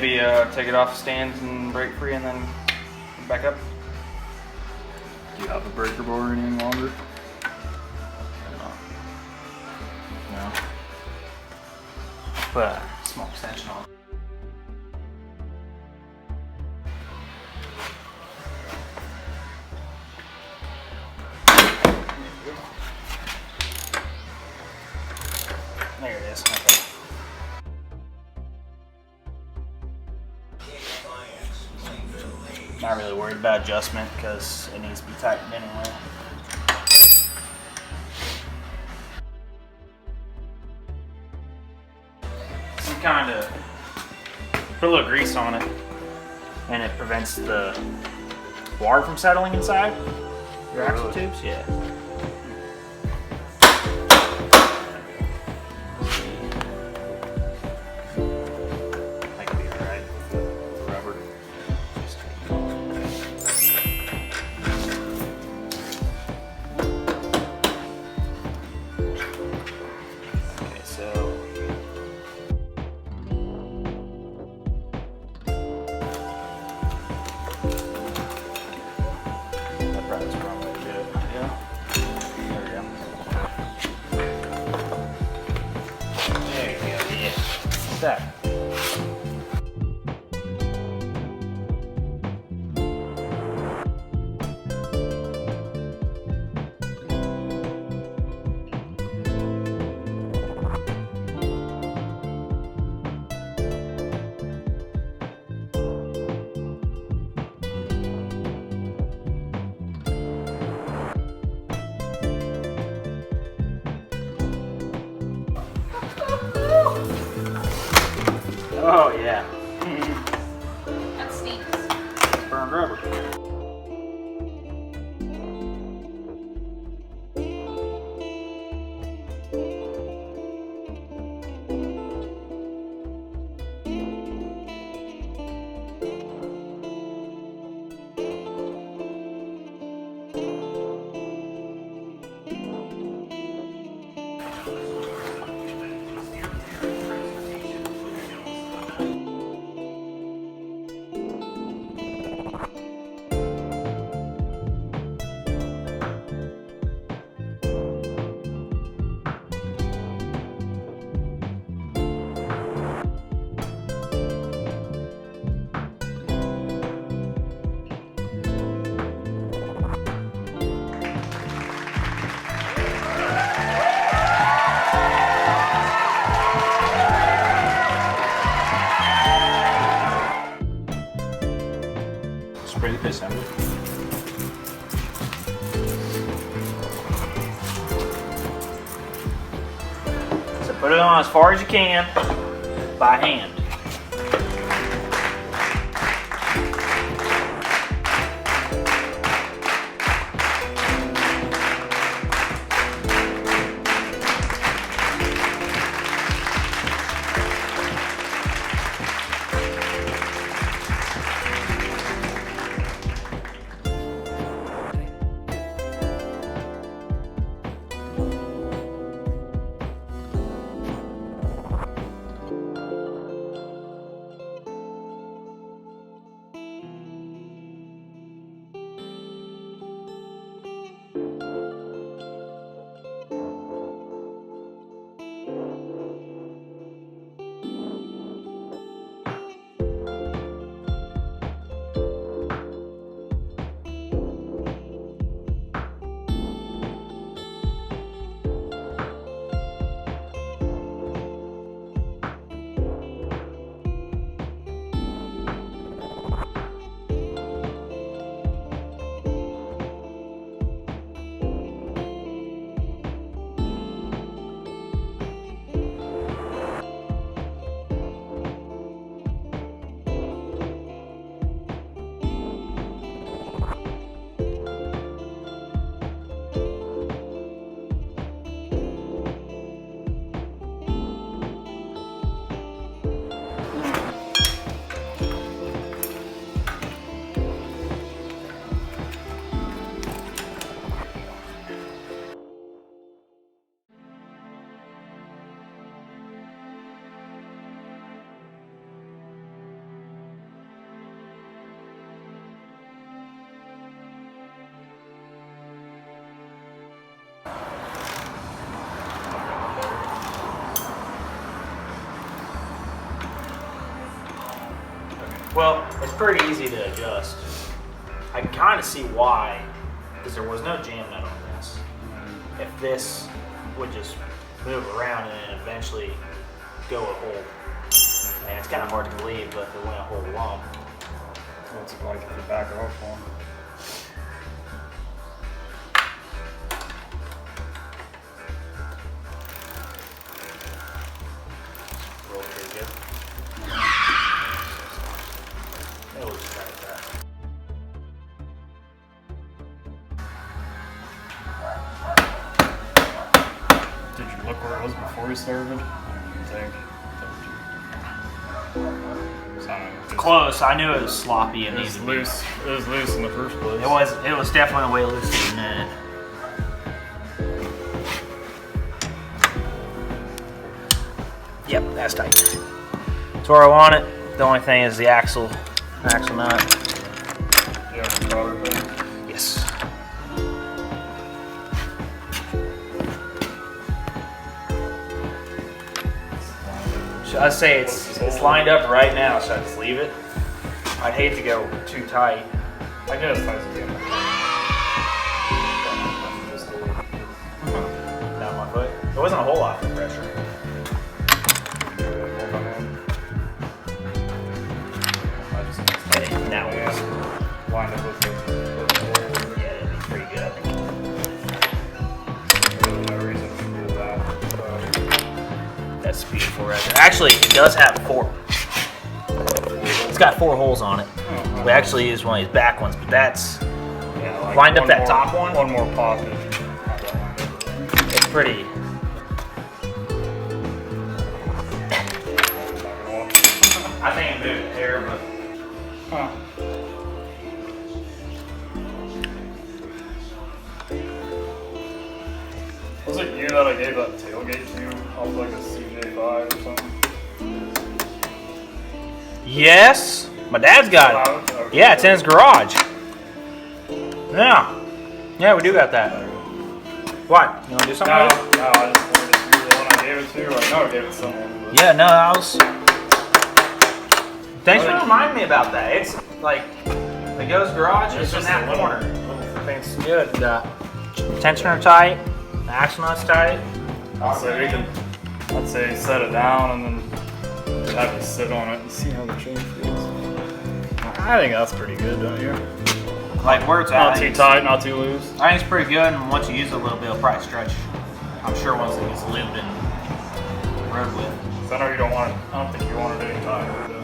maybe take it off stands and break free and then back up. Do you have a breaker board any longer? No. Put a small extension on. There it is. Okay. Not really worried about adjustment because it needs to be tightened anyway. Some kind of put a little grease on it, and it prevents the water from settling inside your axle tubes. Yeah. That. Oh yeah. That stinks. Burned rubber. Spray the piss out of it. So put it on as far as you can by hand. Well, it's pretty easy to adjust. I can kind of see why, because there was no jam nut on this. If this would just move around and then eventually go a whole, man, it's kind of hard to believe, but if it went a whole lump. What's it like if you back off one? Roll pretty good. Maybe we'll just try it that. Did you look where it was before you started? You think? Close. I knew it was sloppy and It needed was to be. loose. It was loose in the first place. It was definitely way looser than that. Yep, that's tight. That's where I want it. The only thing is the axle nut. Yeah, the solder thing. Yes. Should I say it's lined up right now? Should I just leave it? I'd hate to go too tight. I guess that's again. Down my foot. There wasn't a whole lot of pressure. Hey, now it is. Lined up with the Yeah, it'd be pretty good, I think. There's no reason to do that. That's beautiful right there. Actually, it does have four. It's got 4 holes on it. Oh, We actually used one of these back ones, but that's yeah, like lined up one that more- top one. One more pocket. It's pretty. I think it moved there, but Huh. Was it you that I gave that tailgate to off like a CJ5 or something? yes, my dad's got it. Okay. Yeah, it's in his garage. Yeah, we do got that. What? You want to do something No, with it? no, I just wanted to see the one I gave it to. I know I gave it to someone. But Yeah, no, I was. Thanks for reminding me about that. It's like the Ghost Garage is in that corner. Little things. Good. The tensioner tight, the axle nut's tight. I'd say set it down and then have you sit on it and see how the chain feels. I think that's pretty good, don't you? Like where it's Not at. too tight, not too loose. I think it's pretty good, and once you use it a little bit, it'll probably stretch. I'm sure once it gets lubed and rode with. So I know you don't want it. I don't think you want it any tighter.